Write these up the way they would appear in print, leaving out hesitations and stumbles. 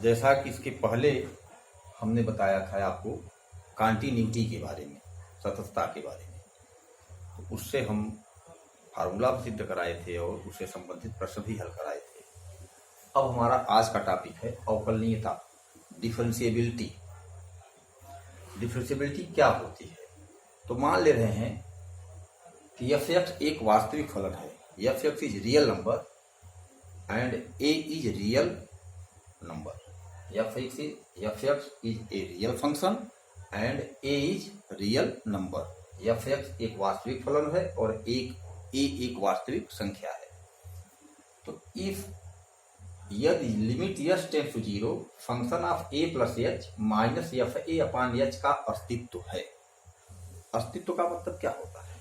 जैसा कि इसके पहले हमने बताया था आपको कॉन्टिन्यूटी के बारे में, सततता के बारे में, तो उससे हम फार्मूला सिद्ध कराए थे और उससे संबंधित प्रश्न भी हल कराए थे। अब हमारा आज का टॉपिक है अवकलनीयता, डिफरेंशिएबिलिटी। डिफरेंशिएबिलिटी क्या होती है? तो मान ले रहे हैं कि एफ एक्स एक वास्तविक फलन है, F x is real number and A is real number. F x is a real function and A is real number. F x एक वास्तविक फलन है और ए एक वास्तविक संख्या है। तो इफ यदि limit h tends to 0 function of a plus h minus f a upon h का अस्तित्व है। अस्तित्व का मतलब क्या होता है?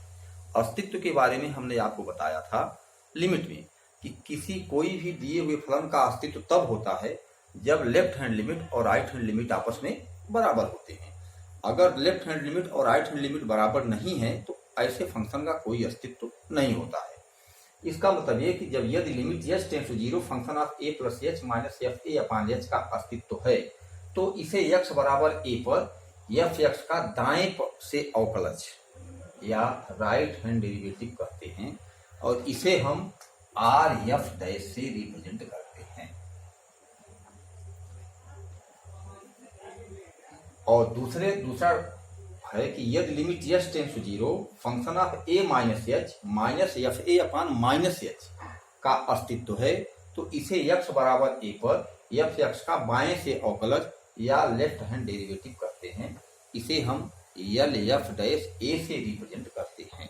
अस्तित्व के बारे में हमने आपको बताया था लिमिट में कि किसी कोई भी दिए हुए फलन का अस्तित्व तब होता है जब लेफ्ट हैंड लिमिट और राइट हैंड लिमिट आपस में बराबर होते हैं। अगर लेफ्ट हैंड लिमिट और राइट हैंड लिमिट बराबर नहीं है तो ऐसे फंक्शन का कोई अस्तित्व नहीं होता है। इसका मतलब ये कि जब यदि limit h tends to 0 function of a plus h minus f a upon h का अस्तित्व है तो इसे x बराबर ए पर एफ एक्स का दाएं से अवकलज या राइट हैंड डेरिवेटिव कहते हैं और इसे हम आर एफ डैश से रिप्रेजेंट करते हैं। और दूसरा है कि यदि limit h tends to 0 function of a minus h minus f a upon minus h का अस्तित्व है तो इसे x बराबर ए पर एफ एक्स का बाएं से अवकलज या लेफ्ट हैंड डेरिवेटिव करते हैं। इसे हम एल एफ डैश ए से रिप्रेजेंट करते हैं।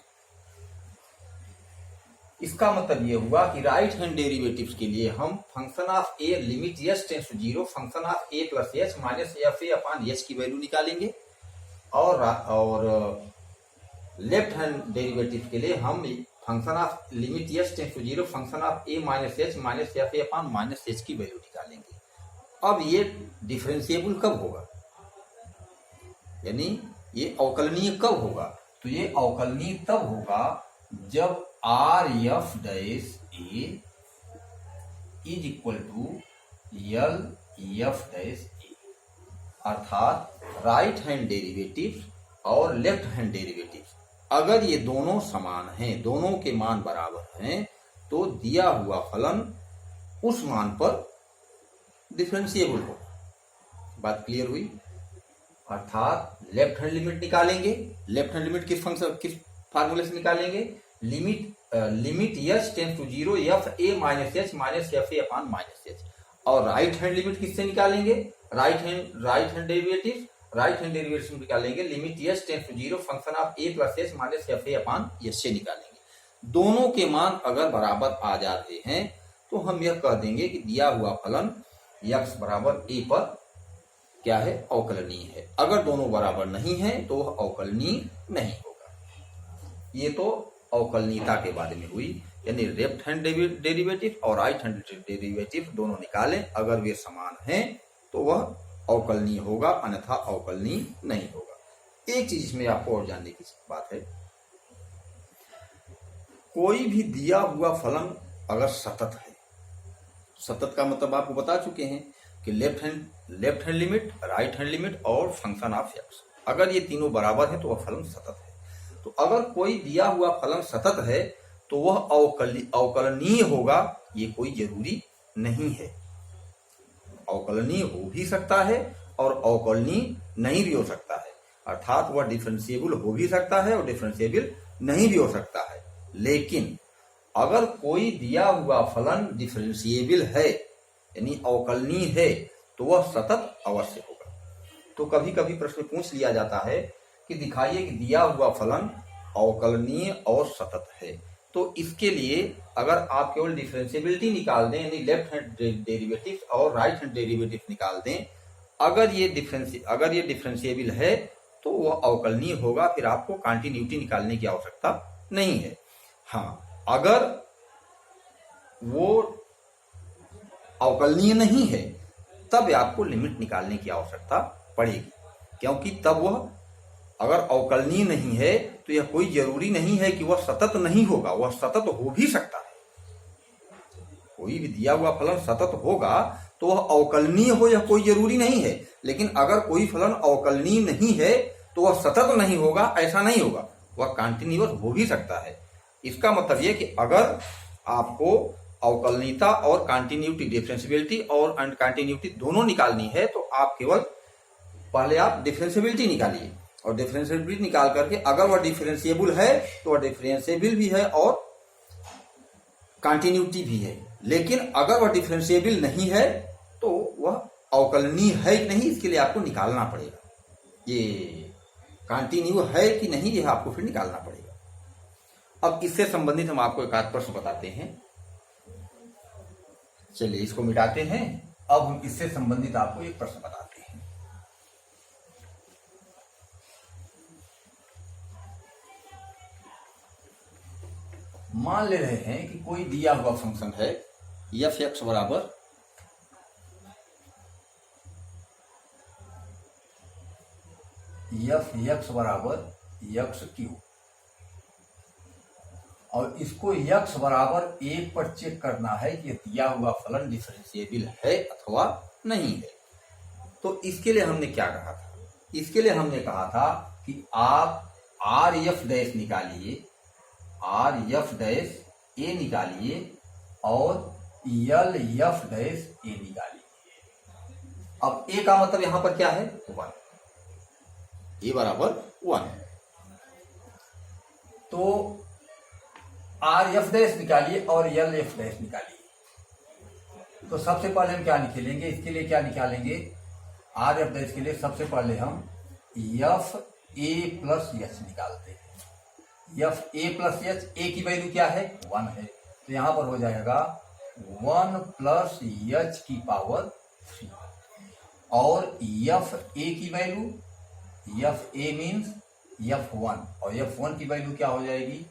इसका मतलब ये हुआ कि राइट हैंड डेरिवेटिव्स के लिए हम function of a limit h tends to 0 function of a plus h minus f a upon h की वैल्यू निकालेंगे और लेफ्ट हैंड डेरिवेटिव के लिए हम function of limit h tends to 0 function of a minus h minus f a upon minus h की value निकालेंगे। अब ये डिफरेंशिएबल कब होगा, यानी ये अवकलनीय कब होगा? तो ये अवकलनीय तब होगा जब R F dash A is equal to L F dash A, अर्थात राइट हैंड डेरिवेटिव और लेफ्ट हैंड डेरिवेटिव अगर ये दोनों समान हैं, दोनों के मान बराबर हैं, तो दिया हुआ फलन उस मान पर डिफरेंशिएबल होगा। बात क्लियर हुई? अर्थात लेफ्ट हैंड लिमिट निकालेंगे। लेफ्ट हैंड लिमिट किस फार्मूले से निकालेंगे? Limit h tends to 0 f a minus h minus f a upon minus h. और राइट हैंड लिमिट किससे निकालेंगे? राइट हैंड डेरिवेटिव निकालेंगे limit h tends to 0 function of a plus h minus f a upon h से निकालेंगे। दोनों के मान अगर बराबर आ जाते हैं तो हम यह कह देंगे कि दिया हुआ फलन x बराबर ए पर क्या है? अवकलनीय है। अगर दोनों बराबर नहीं है तो वह अवकलनीय नहीं होगा। ये तो अवकलनीयता के बारे में हुई, यानी लेफ्ट हैंड डेरिवेटिव और राइट हैंड डेरिवेटिव दोनों निकालें, अगर वे समान हैं तो वह अवकलनीय होगा, अन्यथा अवकलनीय नहीं होगा। एक चीज इसमें आपको और जानने की बात है, कोई भी दिया हुआ फलन अगर सतत है, सतत का मतलब आपको बता चुके हैं कि left hand limit, right hand limit और फंक्शन ऑफ एक्स, अगर ये तीनों बराबर है तो वह फलन सतत है। तो अगर कोई दिया हुआ फलन सतत है तो वह अवकलनीय होगा, ये कोई जरूरी नहीं है। अवकलनीय हो भी सकता है और अवकलनीय नहीं भी हो सकता है, अर्थात वह डिफरेंशिएबल हो भी सकता है और डिफरेंशिएबल नहीं भी हो सकता है। लेकिन अगर कोई दिया हुआ फलन डिफरेंशिएबल है यानी अवकलनीय है तो वह सतत अवश्य होगा। तो कभी कभी प्रश्न पूछ लिया जाता है कि दिखाइए कि दिया हुआ फलन अवकलनीय और सतत है। तो इसके लिए अगर आप केवल डिफरेंशिएबिलिटी निकाल दें, यानी लेफ्ट हैंड डेरिवेटिव और राइट हैंड डेरिवेटिव निकाल दें, अगर ये डिफरेंशिएबल है तो वह अवकलनीय होगा, फिर आपको कॉन्टिन्यूटी निकालने की आवश्यकता नहीं है। हाँ, अगर वो अवकलनीय नहीं है तब आपको लिमिट निकालने की आवश्यकता पड़ेगी, क्योंकि तब वह अगर अवकलनीय नहीं है तो यह कोई जरूरी नहीं है कि वह सतत नहीं होगा, वह सतत हो भी सकता है। कोई भी दिया हुआ फलन सतत होगा तो वह अवकलनीय हो यह कोई जरूरी नहीं है, लेकिन अगर कोई फलन अवकलनीय नहीं है तो वह सतत नहीं होगा, ऐसा नहीं होगा, वह कंटिन्यूअस हो भी सकता है। इसका मतलब यह कि अगर आपको अवकलनीयता और कंटिन्यूटी, डिफरेंशियबिलिटी और अनकंटिन्यूटी दोनों निकालनी है तो आप केवल पहले आप डिफरेंशियबिलिटी निकालिए, और डिफरेंशियबिलिटी निकाल करके अगर वह डिफरेंशिएबल है तो वह डिफरेंशिएबल भी है और कंटिन्यूटी भी है। लेकिन अगर वह डिफरेंशिएबल नहीं है तो वह अवकलनीय है कि नहीं, इसके लिए आपको निकालना पड़ेगा। ये कंटिन्यू है कि नहीं, यह आपको फिर निकालना पड़ेगा। अब इससे संबंधित हम आपको एक आध प्रश्न बताते हैं। चलिए इसको मिटाते हैं। अब हम इससे संबंधित आपको एक प्रश्न बताते हैं। मान ले रहे हैं कि कोई दिया हुआ फंक्शन है एफ एक्स बराबर एफ एक्स बराबर एक्स क्यूब, और इसको एक्स बराबर 1 पर चेक करना है कि दिया हुआ फलन डिफरेंशिएबल है अथवा नहीं है। तो इसके लिए हमने क्या कहा था? इसके लिए हमने कहा था कि आप आर एफ डैश निकालिए, आर एफ डैश ए निकालिए और यल एफ डैश ए निकालिए। अब ए का मतलब यहां पर क्या है? 1, ए बराबर 1। तो आर एफ डैश निकालिए और यल एफ डैश निकालिए। तो सबसे पहले हम क्या निकालेंगे? इसके लिए क्या निकालेंगे? आर एफ डैश के लिए सबसे पहले हम एफ ए प्लस एच निकालते हैं। F A plus H, a की वैल्यू क्या है? 1 है। तो यहां पर हो जाएगा 1 प्लस एच की पावर 3, और एफ ए की value, F A means F1, और F1 की वैल्यू क्या हो जाएगी?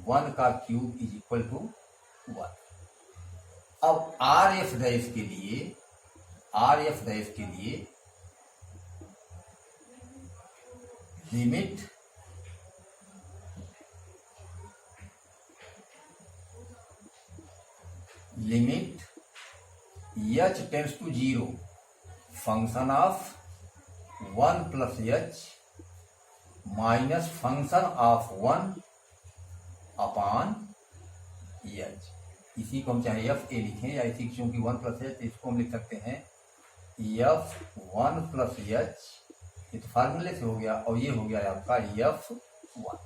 1 का क्यूब इज इक्वल टू 1। अब आर एफ डैश के लिए, आर एफ डैश के लिए limit h tends to 0 function of 1 plus h minus function of 1 upon h. इसी को हम चाहे एफ ए लिखें या इसी क्योंकि 1 प्लस एच, इसको हम लिख सकते हैं एफ 1 प्लस एच, ये तो फार्मूले से हो गया, और ये हो गया आपका एफ 1।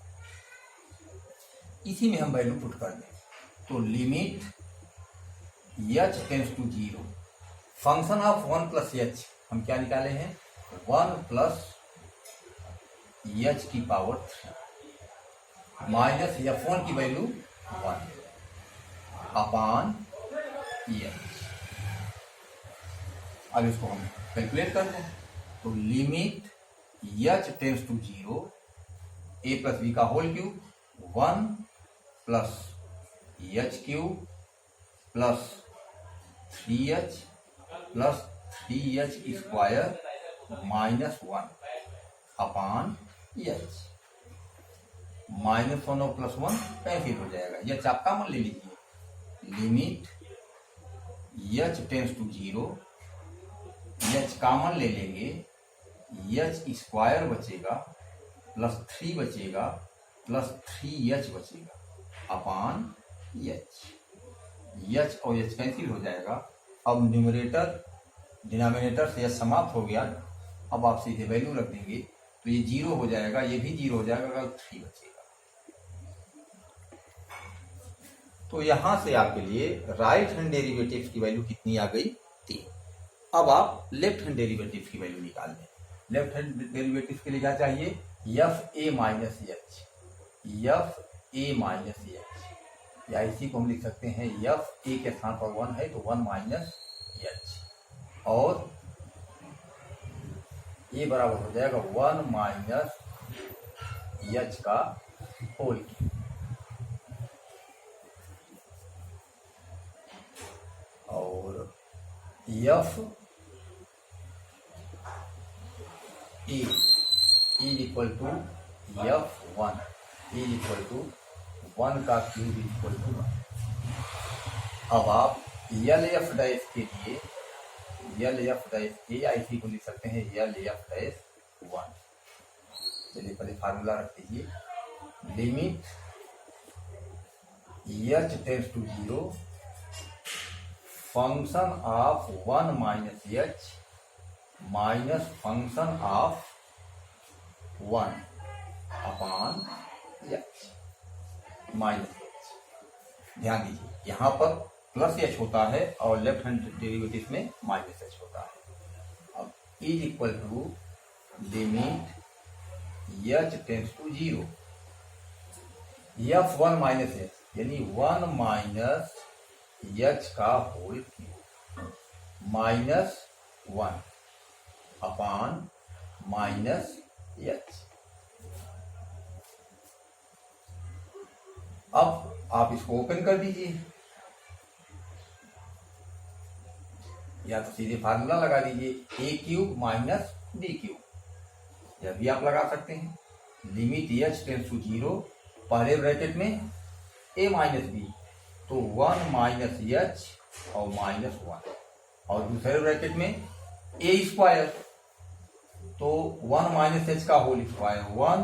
इसी में हम वैल्यू पुट कर दें तो limit h tends to 0 function of 1 plus h हम क्या निकाले हैं? 1 प्लस एच की पावर 3 माइनस F1 की वैल्यू 1 अपॉन एच। अब इसको हम कैलकुलेट कर दें तो limit h tends to 0 a plus b का whole cube 1 plus h cube plus 3h plus 3h square minus 1 upon h. -1 और +1 कैंसिल हो जाएगा। यह चाप कॉमन ले लीजिए। Limit h tends to 0, h common ले लेंगे, एच स्क्वायर बचेगा प्लस 3 बचेगा प्लस 3h बचेगा अपॉन एच। एच और एच कैंसिल हो जाएगा। अब न्यूमरेटर डिनोमिनेटर से एच समाप्त हो गया। अब आप सीधे वैल्यू रख देंगे तो ये 0 हो जाएगा, ये भी 0 हो जाएगा, 3 बचेगा। तो यहां से आपके लिए राइट हैंड डेरिवेटिव की वैल्यू कितनी आ गई? 3। अब आप लेफ्ट हैंड डेरिवेटिव की वैल्यू निकाल दें। लेफ्ट हैंड डेरिवेटिव के लिए क्या चाहिए? F a minus H, F a minus H, या इसी को हम लिख सकते हैं एफ ए के स्थान पर 1 है तो 1 माइनस एच, और ए बराबर हो जाएगा 1 माइनस एच का होल क्यूब, और f a is equal to F1 is equal to 1 का क्यूब इज इक्वल टू 1। अब आप यल एफ डैश के लिए यल एफ डैश ए आई सी को लिख सकते हैं यल एफ डैश 1। चलिए पहले फार्मूला रख दीजिए, limit h tends to 0 function of 1 minus h minus function of 1 upon h minus h. ध्यान दीजिए यहाँ पर प्लस एच होता है और लेफ्ट हैंड डेरिवेटिव में माइनस एच होता है। अब is equal to limit h tends to 0 f 1 minus h यानी 1 माइनस एच का whole cube minus 1 upon minus h. अब आप इसको ओपन कर दीजिए या तो सीधे फार्मूला लगा दीजिए ए क्यूब माइनस बी क्यूब, यह भी आप लगा सकते हैं। लिमिट एच टेंड्स टू 0 पहले ब्रैकेट में ए माइनस बी तो 1 माइनस एच और माइनस 1 और दूसरे ब्रैकेट में ए स्क्वायर तो 1 माइनस एच का whole square 1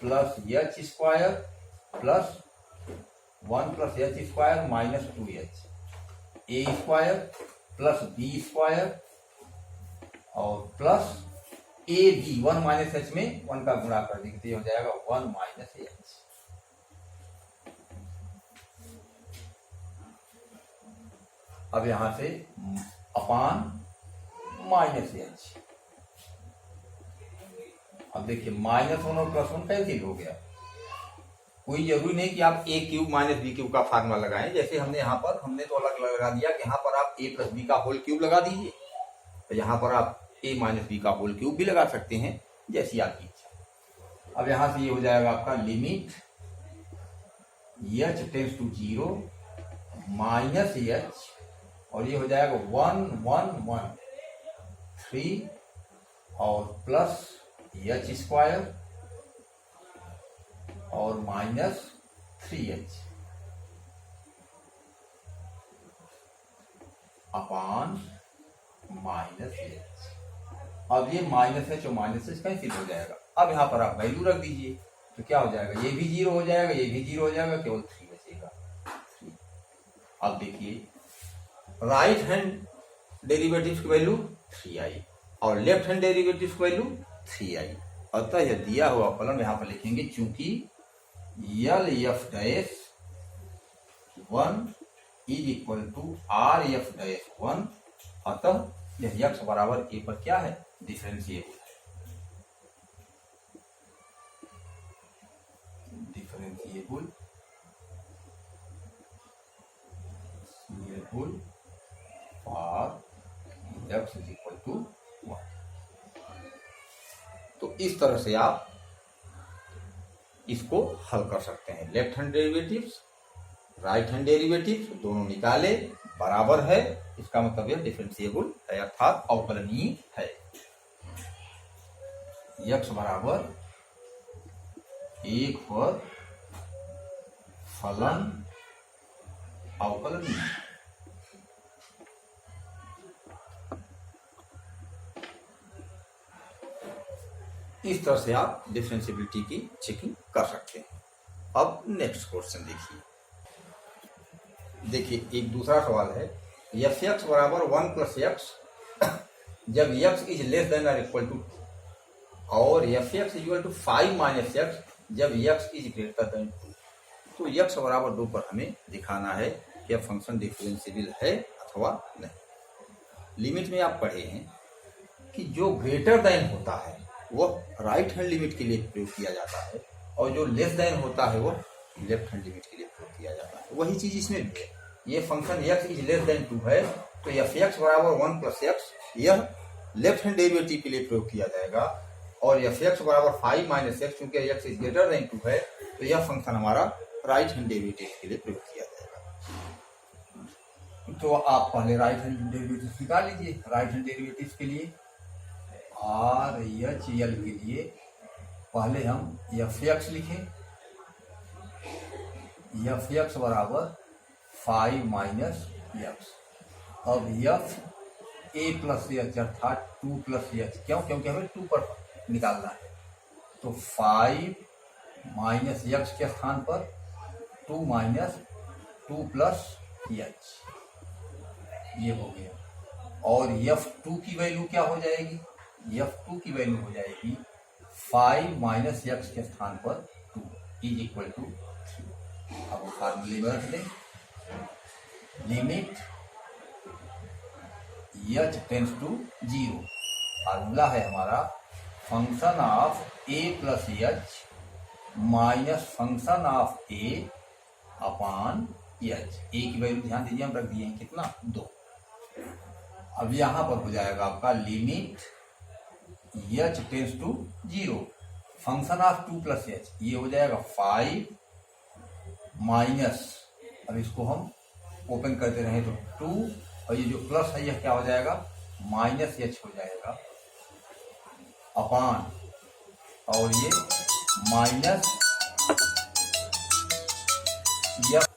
plus h square plus 1 plus h square minus 2h a square plus b square और plus a b 1 minus h में 1 का गुणा कर देंगे तो ये हो जाएगा 1 माइनस एच। अब यहां से अपान माइनस एच। अब देखिए माइनस 1 और प्लस 1 कैंसिल हो गया। कोई जरूरी नहीं कि आप ए क्यूब माइनस बी क्यूब का फार्मूला लगाएं, जैसे हमने यहाँ पर हमने तो अलग लगा दिया कि यहाँ पर आप ए प्लस बी का होल क्यूब लगा दीजिए, तो यहाँ पर आप ए माइनस बी का होल क्यूब भी लगा सकते हैं जैसी आपकी इच्छा। अब यहाँ से ये हो जाएगा आपका limit h tends to 0 minus h और ये हो जाएगा 1 1 1 3 और प्लस एच स्क्वायर और minus 3h upon minus h. अब ये माइनस एच और माइनस एच कैंसिल हो जाएगा। अब यहाँ पर आप वैल्यू रख दीजिए तो क्या हो जाएगा, ये भी 0 हो जाएगा, ये भी 0 हो जाएगा, केवल 3 बचेगा 3। अब देखिए राइट हैंड डेरिवेटिव की वैल्यू 3i और लेफ्ट हैंड डेरिवेटिव की वैल्यू 3i। अतः यह दिया हुआ फलन यहाँ पर लिखेंगे चूंकि L F dash 1 is equal to R F dash 1, अतः यह यक्स बराबर ए पर क्या है, डिफरेंशिएबल है। Differentiable for x is equal to 1। तो इस तरह से आप इसको हल कर सकते हैं। Left hand derivatives right hand derivatives दोनों निकाले बराबर है, इसका मतलब यह डिफरेंशिएबल है अर्थात अवकलनीय है। यक्स बराबर 1 पर फलन अवकलनीय। इस तरह से आप डिफरेंशिएबिलिटी की चेकिंग कर सकते हैं। अब नेक्स्ट क्वेश्चन देखिए एक दूसरा सवाल है, एफ एक्स बराबर 1 प्लस एक्स जब एक्स इज लेस देन और इक्वल टू, और f x equal to 5 minus x जब एक्स इज ग्रेटर देन 2। तो एक्स बराबर 2 पर हमें दिखाना है कि फंक्शन डिफरेंशिएबल है अथवा नहीं। लिमिट में आप पढ़े हैं कि जो ग्रेटर देन होता है वह राइट हैंड लिमिट के लिए प्रयोग किया जाता है और जो लेस देन होता है वो लेफ्ट हैंड लिमिट के लिए प्रयोग किया जाता है। वही चीज इसमें भी है। ये function x is less then 2 है तो एफ एक्स बराबर 1 प्लस एक्स यह लेफ्ट हैंड डेरिवेटिव के लिए प्रयोग किया जाएगा, और एफ एक्स बराबर 5 माइनस एक्स चूंकि x इज ग्रेटर देन 2 है तो यह फंक्शन हमारा राइट हैंड डेरिवेटिव के लिए प्रयोग किया जाएगा। तो आप पहले राइट हैंड डेरिवेटिव निकाल लीजिए। राइट हैंड डेरिवेटिव के लिए आर एच एल के लिए पहले हम एफ एक्स लिखें, एफ एक्स बराबर 5 माइनस एक्स। अब एफ ए प्लस एच अर्थात 2 प्लस एच, क्यों? क्योंकि हमें 2 पर निकालना है। तो 5 माइनस एक्स के स्थान पर 2 माइनस 2 प्लस एच, ये हो गया। और F2 की वैल्यू क्या हो जाएगी? F2 की वैल्यू हो जाएगी 5 माइनस एक्स के स्थान पर 2 इज इक्वल टू 3। अब फार्मूले में रख दें, limit h tends to 0। Formula है हमारा function of a plus h minus function of a upon h. A की वैल्यू ध्यान दीजिए हम रख दिए हैं कितना? 2। अब यहां पर हो जाएगा आपका limit h tends to 0 function of 2 plus h, ये हो जाएगा 5 माइनस, अब इसको हम ओपन करते रहे तो 2, और ये जो प्लस है यह क्या हो जाएगा? माइनस एच हो जाएगा अपान, और ये माइनस एफ।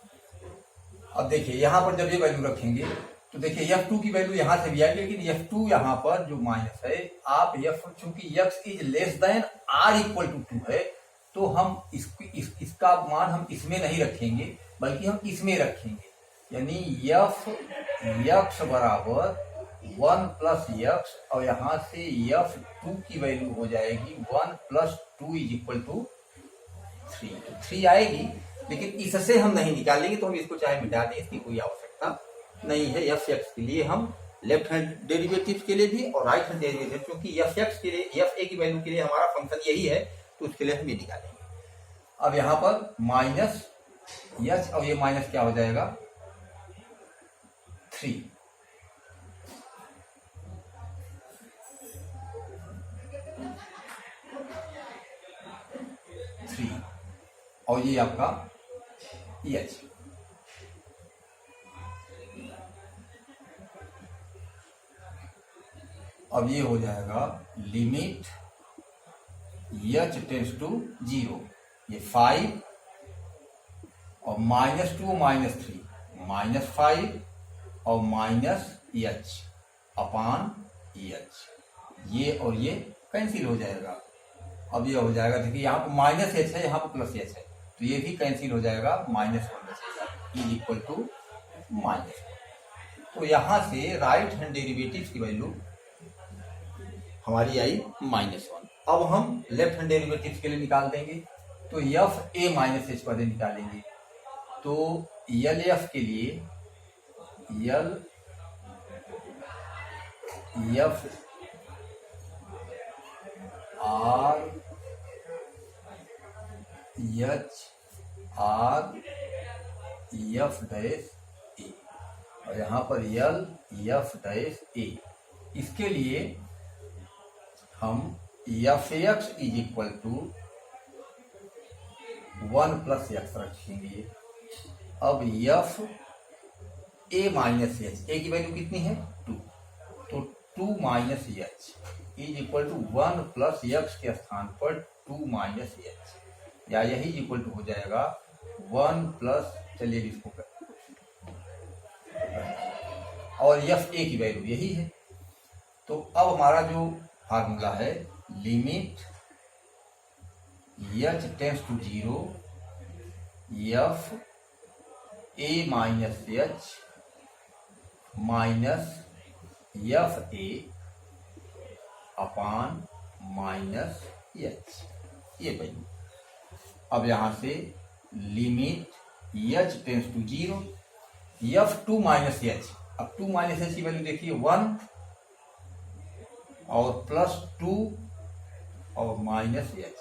अब देखिए यहां पर जब ये वैल्यू रखेंगे तो देखिए F2 की वैल्यू यहां से भी आएगी, लेकिन F2 यहां पर जो माइनस है, आप F चूंकि x is less than r equal to 2 है, तो हम इसका मान हम इसमें नहीं रखेंगे बल्कि हम इसमें रखेंगे, यानी f x बराबर 1 प्लस एक्स, और यहां से F2 की वैल्यू हो जाएगी 1 प्लस 2 इज इक्वल टू 3 आएगी। लेकिन इससे हम नहीं निकालेंगे, तो हम इसको चाहे मिटा दें, इसकी कोई आवश्यकता नहीं है। एफ एक्स के लिए हम लेफ्ट हैंड डेरिवेटिव के लिए भी और राइट हैंड डेरिवेटिव, क्योंकि एफ एक्स के लिए एफ ए की वैल्यू के लिए हमारा फंक्शन यही है, तो उसके लिए हम ये निकालेंगे। अब यहां पर माइनस एच, और ये माइनस क्या हो जाएगा? 3। और ये आपका एच। अब ये हो जाएगा लिमिट एच टेंस टू 0, ये 5 और -2 -3 -5 और माइनस एच अपान एच, ये और ये कैंसिल हो जाएगा। अब ये हो जाएगा, देखिए यहाँ पर माइनस एच है, यहाँ पर प्लस एच है, तो ये भी कैंसिल हो जाएगा, -1 बचेगा इज इक्वल टू -1। तो यहाँ से राइट हैंड डेरिवेटिव की वैल्यू हमारी आई -1। अब हम लेफ्ट हैंड डेरिवेटिव के लिए निकाल देंगे, तो एफ ए माइनस एच वाले निकालेंगे। तो यल एफ के लिए L F R H R F dash A, और यहाँ पर यल एफ डैश ए, इसके लिए हम f x is equal to 1 plus x रखेंगे। अब f a minus h, a की वैल्यू कितनी है? 2, तो 2 minus h is equal to 1 plus x के स्थान पर 2 माइनस एच, या यही इक्वल टू हो जाएगा 1 प्लस, चलिए इसको कर, और एफ ए की वैल्यू यही है। तो अब हमारा जो फार्मूला है limit h tends to 0 f a minus h minus f a upon minus h, ये वैल्यू। अब यहां से limit h tends to 0 F2 minus h, अब 2 माइनस एच की वैल्यू देखिए 1 और प्लस 2 और माइनस एच,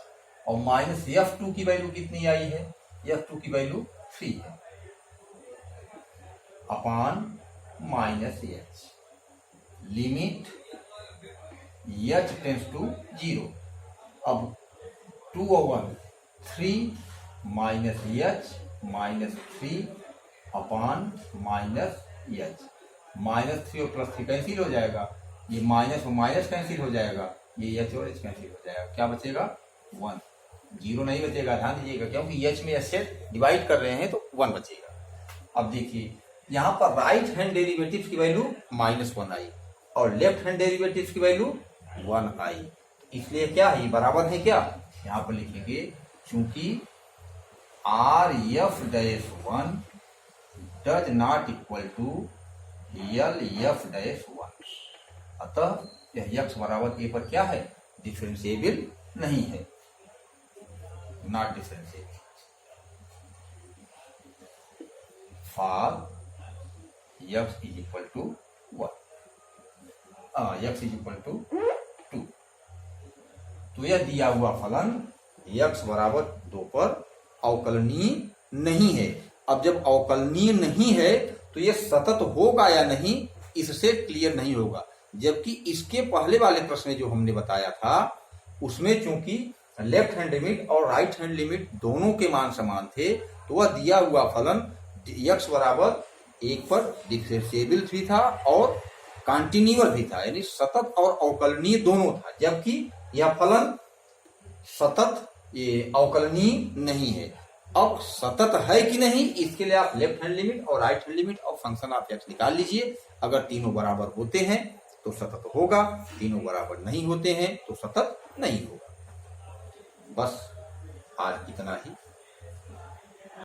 और माइनस F2 की वैल्यू कितनी आई है? F2 की वैल्यू 3 है upon minus h, limit h tends to 0। अब 2 और 1 3 minus h minus 3 upon minus h, -3 और +3 कैंसिल हो जाएगा, ये माइनस और माइनस कैंसिल हो जाएगा, ये एच और एच कैंसिल हो जाएगा, क्या बचेगा? 1, 0 नहीं बचेगा, ध्यान दीजिएगा, क्योंकि एच में एच से डिवाइड कर रहे हैं तो 1 बचेगा। अब देखिए यहाँ पर राइट हैंड डेरिवेटिव की वैल्यू -1 आई, और लेफ्ट हैंड डेरिवेटिव की वैल्यू 1i। इसलिए क्या है, ये बराबर है क्या, यहाँ पर लिखेंगे चूंकि RF-1 does not equal to LF-1, अतः यह x बराबर a पर क्या है, डिफरेंशिएबल नहीं है, not differentiable for x is equal to 1, x is equal to 2। तो यह दिया हुआ फलन x बराबर 2 पर अवकलनीय नहीं है। अब जब अवकलनीय नहीं है तो यह सतत होगा या नहीं, इससे क्लियर नहीं होगा। जबकि इसके पहले वाले प्रश्न जो हमने बताया था उसमें चूंकि लेफ्ट हैंड लिमिट और राइट हैंड लिमिट दोनों के मान समान थे, तो वह दिया हुआ फलन x बराबर 1 पर डिफरेंशिएबल भी था और कॉन्टिन्यूअस भी था, यानी सतत और अवकलनीय दोनों था। जबकि यह फलन सतत ये अवकलनीय नहीं है। अब सतत है कि नहीं, इसके लिए आप लेफ्ट हैंड लिमिट और राइट हैंड लिमिट और फंक्शन ऑफ x निकाल लीजिए। अगर तीनों बराबर होते हैं तो सतत होगा, तीनों बराबर नहीं होते हैं तो सतत नहीं होगा। बस आज इतना ही।